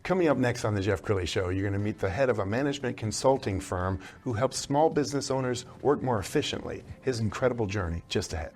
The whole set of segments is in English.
Coming up next on the Jeff Crilley Show, you're going to meet the head of a management consulting firm who helps small business owners work more efficiently. His incredible journey just ahead.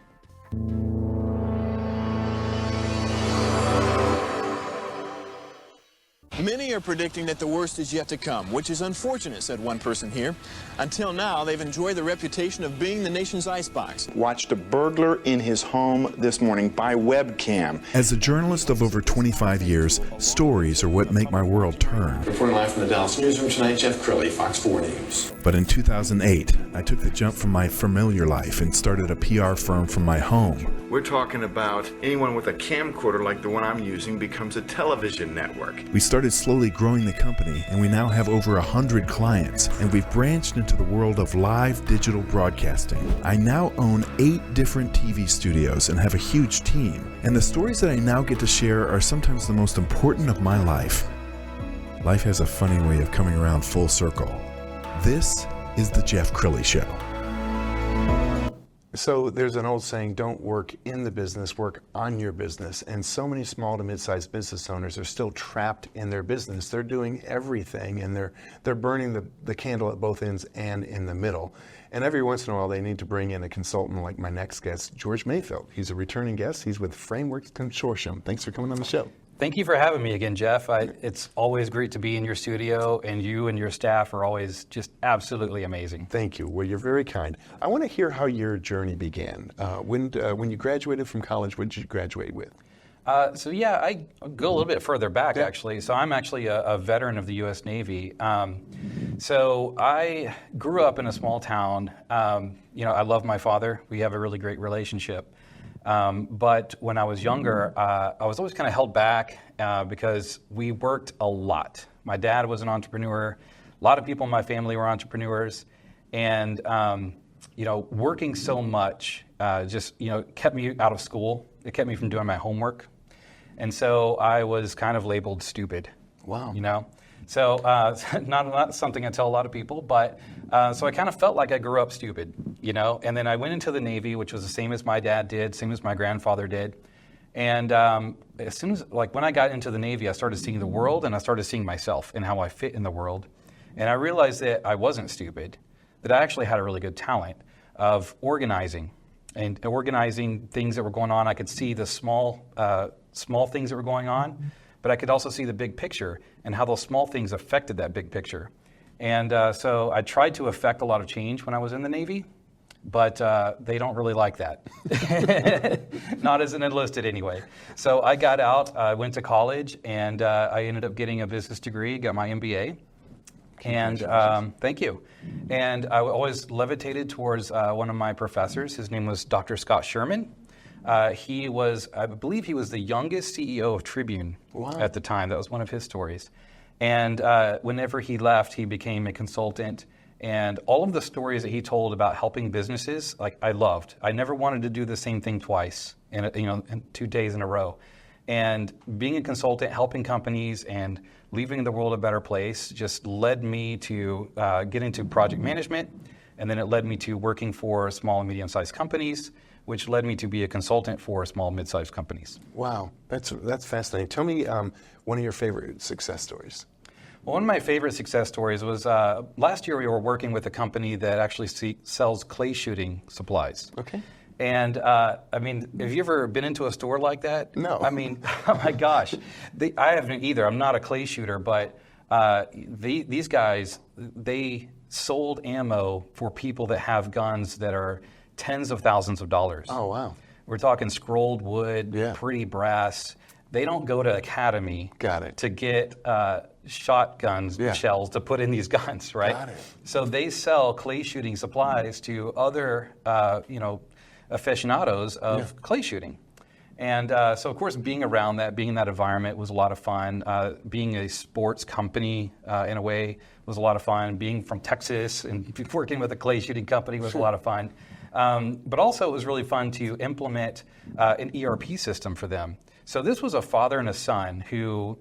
Many are predicting that the worst is yet to come, which is unfortunate, said one person here. Until now, they've enjoyed the reputation of being the nation's icebox. Watched a burglar in his home this morning by webcam. As a journalist of over 25 years, stories are what make my world turn. Reporting live from the Dallas newsroom tonight, Jeff Crilley, Fox 4 News. But in 2008, I took the jump from my familiar life and started a PR firm from my home. We're talking about anyone with a camcorder like the one I'm using becomes a television network. We started slowly growing the company, and we now have over 100 clients, and we've branched into the world of live digital broadcasting. I now own 8 different TV studios and have a huge team, and the stories that I now get to share are sometimes the most important of my life. Life has a funny way of coming around full circle. This is the Jeff Crilley Show. So there's an old saying, don't work in the business, work on your business. And so many small to mid-sized business owners are still trapped in their business. They're doing everything, and they're burning the candle at both ends and in the middle. And every once in a while, they need to bring in a consultant like my next guest, George Mayfield. He's a returning guest. He's with Frameworks Consortium. Thanks for coming on the show. Thank you for having me again, Jeff. It's always great to be in your studio, and you and your staff are always just absolutely amazing. Thank you. Well, you're very kind. I want to hear how your journey began. When you graduated from college, what did you graduate with? I go a little bit further back, actually. So I'm actually a veteran of the U.S. Navy. So I grew up in a small town. I love my father. We have a really great relationship. But when I was younger, I was always kind of held back because we worked a lot. My dad was an entrepreneur. A lot of people in my family were entrepreneurs. And, working so much just kept me out of school. It kept me from doing my homework. And so I was kind of labeled stupid. Wow. So not something I tell a lot of people, but so I kind of felt like I grew up stupid, and then I went into the Navy, which was the same as my dad did, same as my grandfather did. And as soon as, when I got into the Navy, I started seeing the world, and I started seeing myself and how I fit in the world. And I realized that I wasn't stupid, that I actually had a really good talent of organizing things that were going on. I could see the small things that were going on, but I could also see the big picture and how those small things affected that big picture. And so I tried to affect a lot of change when I was in the Navy, but they don't really like that. Not as an enlisted anyway. So I got out, I went to college, and I ended up getting a business degree, got my MBA. And thank you. And I always levitated towards one of my professors. His name was Dr. Scott Sherman. He was, I believe he was the youngest CEO of Tribune at the time. That was one of his stories. And whenever he left, he became a consultant. And all of the stories that he told about helping businesses, I loved. I never wanted to do the same thing twice, in 2 days in a row. And being a consultant, helping companies and leaving the world a better place just led me to get into project management. And then it led me to working for small and medium-sized companies, which led me to be a consultant for small and mid-sized companies. Wow, that's fascinating. Tell me one of your favorite success stories. Well, one of my favorite success stories was last year we were working with a company that actually sells clay shooting supplies. Okay. And have you ever been into a store like that? No. Oh my gosh. I haven't either. I'm not a clay shooter, but these guys, they sold ammo for people that have guns that are tens of thousands of dollars. Oh, wow. We're talking scrolled wood, pretty brass. They don't go to Academy to get shotguns, shells to put in these guns, right? Got it. So they sell clay shooting supplies to other, aficionados of clay shooting. And so, of course, being around that, being in that environment was a lot of fun. Being a sports company, in a way, was a lot of fun. Being from Texas and working with a clay shooting company was a lot of fun. But also, it was really fun to implement an ERP system for them. So this was a father and a son who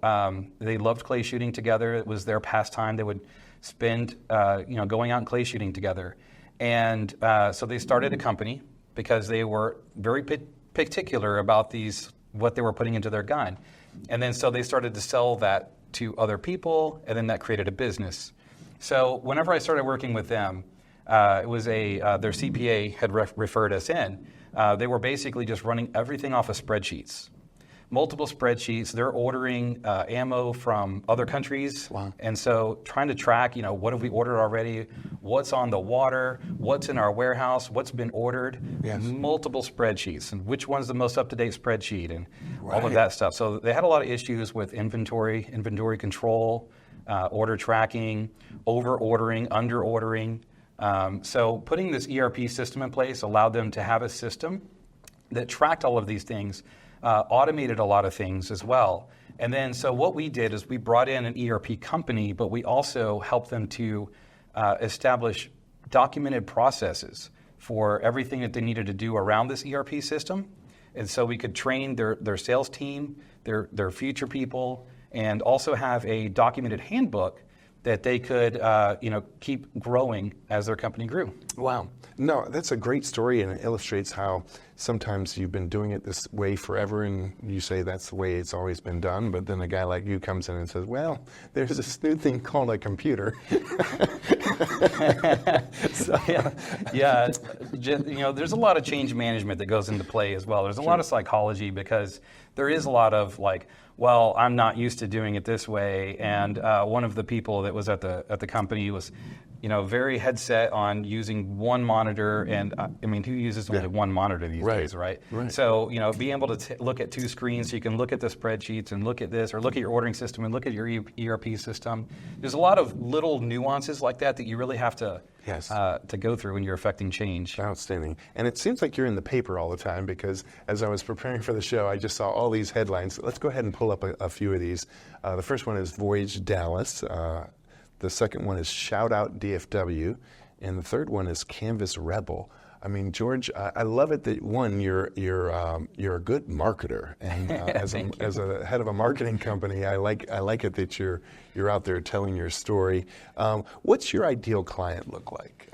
they loved clay shooting together. It was their pastime. They would spend, going out and clay shooting together. And so they started a company because they were very particular about what they were putting into their gun. And then so they started to sell that to other people, and then that created a business. So whenever I started working with them, it was their CPA had referred us in. They were basically just running everything off of spreadsheets. Multiple spreadsheets. They're ordering ammo from other countries. Wow. And so trying to track, what have we ordered already? What's on the water? What's in our warehouse? What's been ordered? Yes. Multiple spreadsheets. And which one's the most up-to-date spreadsheet? And all of Right. that stuff. So they had a lot of issues with inventory control, order tracking, over-ordering, under-ordering. So putting this ERP system in place allowed them to have a system that tracked all of these things, automated a lot of things as well. And then so what we did is we brought in an ERP company, but we also helped them to establish documented processes for everything that they needed to do around this ERP system. And so we could train their sales team, their future people, and also have a documented handbook that they could keep growing as their company grew. Wow. No, that's a great story, and it illustrates how sometimes you've been doing it this way forever, and you say that's the way it's always been done, but then a guy like you comes in and says, well, there's this new thing called a computer. So, there's a lot of change management that goes into play as well. There's a lot of psychology because there is a lot of well, I'm not used to doing it this way. And one of the people that was at the company was, very headset on using one monitor. And who uses only one monitor these days, right? So, being able to look at two screens so you can look at the spreadsheets and look at this, or look at your ordering system and look at your ERP system. There's a lot of little nuances like that you really have to go through when you're affecting change. Outstanding. And it seems like you're in the paper all the time, because as I was preparing for the show, I just saw all these headlines. Let's go ahead and pull up a few of these. The first one is Voyage Dallas. The second one is Shout Out DFW. And the third one is Canvas Rebel. George, I love it that you're a good marketer, and as a head of a marketing company, I like it that you're out there telling your story. What's your ideal client look like?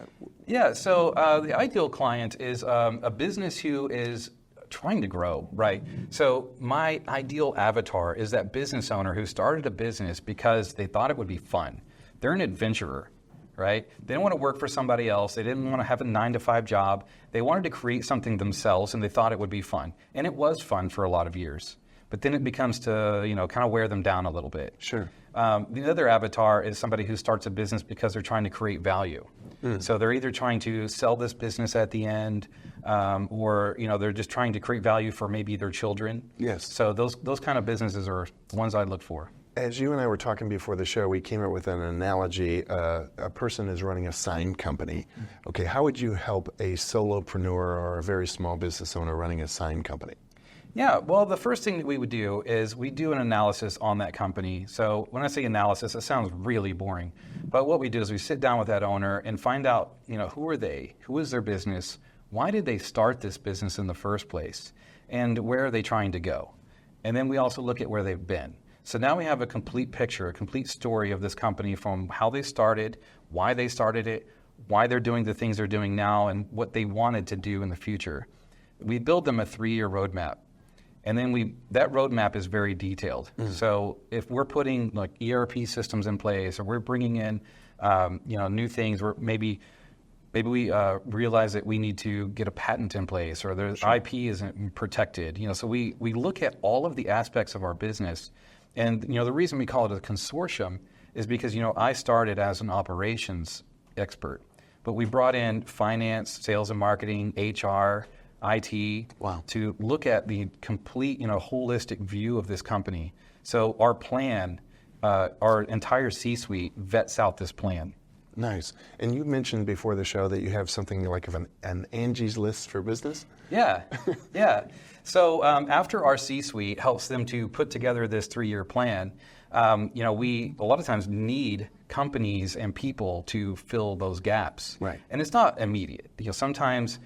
Yeah, so the ideal client is a business who is trying to grow, right? So my ideal avatar is that business owner who started a business because they thought it would be fun. They're an adventurer. Right? They didn't want to work for somebody else. They didn't want to have a 9-to-5 job. They wanted to create something themselves, and they thought it would be fun. And it was fun for a lot of years. But then it becomes to, kind of wear them down a little bit. Sure. The other avatar is somebody who starts a business because they're trying to create value. So they're either trying to sell this business at the end, or they're just trying to create value for maybe their children. Yes. So those kind of businesses are the ones I look for. As you and I were talking before the show, we came up with an analogy. A person is running a sign company. Okay, how would you help a solopreneur or a very small business owner running a sign company? Yeah, well, the first thing that we would do is we do an analysis on that company. So when I say analysis, it sounds really boring. But what we do is we sit down with that owner and find out, who are they? Who is their business? Why did they start this business in the first place? And where are they trying to go? And then we also look at where they've been. So now we have a complete picture, a complete story of this company, from how they started, why they started it, why they're doing the things they're doing now, and what they wanted to do in the future. We build them a 3-year roadmap. And then that roadmap is very detailed. So if we're putting ERP systems in place, or we're bringing in new things, or maybe we realize that we need to get a patent in place, or their IP isn't protected. So we look at all of the aspects of our business. And the reason we call it a consortium is because I started as an operations expert, but we brought in finance, sales and marketing, HR, IT, to look at the complete holistic view of this company. So our plan, our entire C-suite vets out this plan. Nice. And you mentioned before the show that you have something like an Angie's List for business? Yeah. So after our C-suite helps them to put together this 3-year plan, we a lot of times need companies and people to fill those gaps. Right. And it's not immediate. Sometimes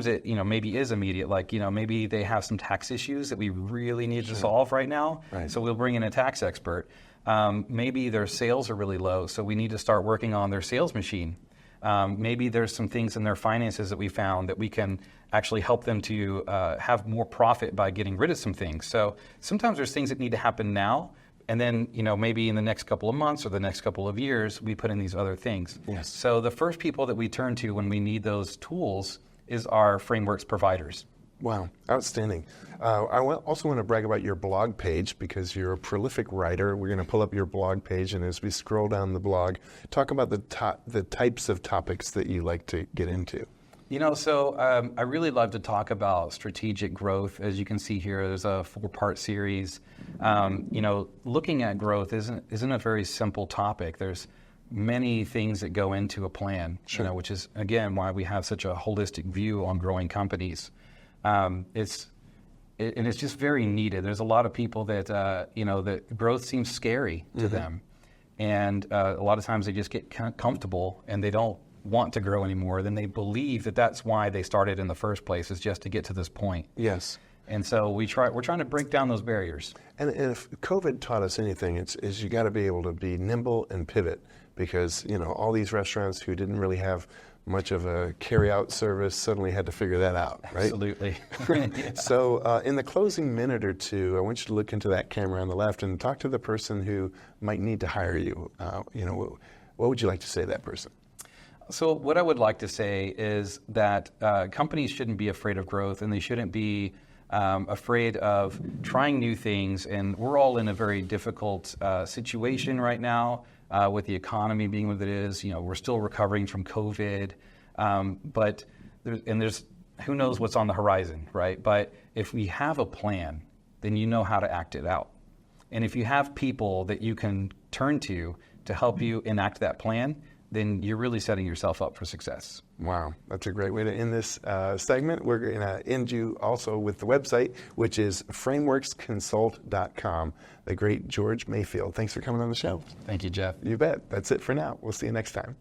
it maybe is immediate. Maybe they have some tax issues that we really need to solve right now. Right. So we'll bring in a tax expert. Maybe their sales are really low, so we need to start working on their sales machine. Maybe there's some things in their finances that we found that we can actually help them to have more profit by getting rid of some things. So sometimes there's things that need to happen now, And then, maybe in the next couple of months or the next couple of years, we put in these other things. Yes. So the first people that we turn to when we need those tools is our Frameworks providers. Wow, outstanding. Also want to brag about your blog page because you're a prolific writer. We're going to pull up your blog page, and as we scroll down the blog, talk about the types of topics that you like to get into. I really love to talk about strategic growth. As you can see here, there's a 4-part series. Looking at growth isn't a very simple topic. There's many things that go into a plan, sure. Which is, again, why we have such a holistic view on growing companies. It's just very needed. There's a lot of people that, that growth seems scary to them. And a lot of times they just get comfortable and they don't want to grow anymore. Then they believe that that's why they started in the first place, is just to get to this point. Yes. And so we're trying to break down those barriers. And if COVID taught us anything, is you got to be able to be nimble and pivot, because all these restaurants who didn't really have much of a carry-out service suddenly had to figure that out, right? Absolutely. Yeah. So in the closing minute or two, I want you to look into that camera on the left and talk to the person who might need to hire you. What would you like to say to that person? So what I would like to say is that companies shouldn't be afraid of growth, and they shouldn't be afraid of trying new things. And we're all in a very difficult situation right now with the economy being what it is. We're still recovering from COVID, but there's who knows what's on the horizon, right? But if we have a plan, then you know how to act it out. And if you have people that you can turn to help you enact that plan, then you're really setting yourself up for success. Wow, that's a great way to end this segment. We're going to end you also with the website, which is frameworksconsult.com. The great George Mayfield. Thanks for coming on the show. Thank you, Jeff. You bet. That's it for now. We'll see you next time.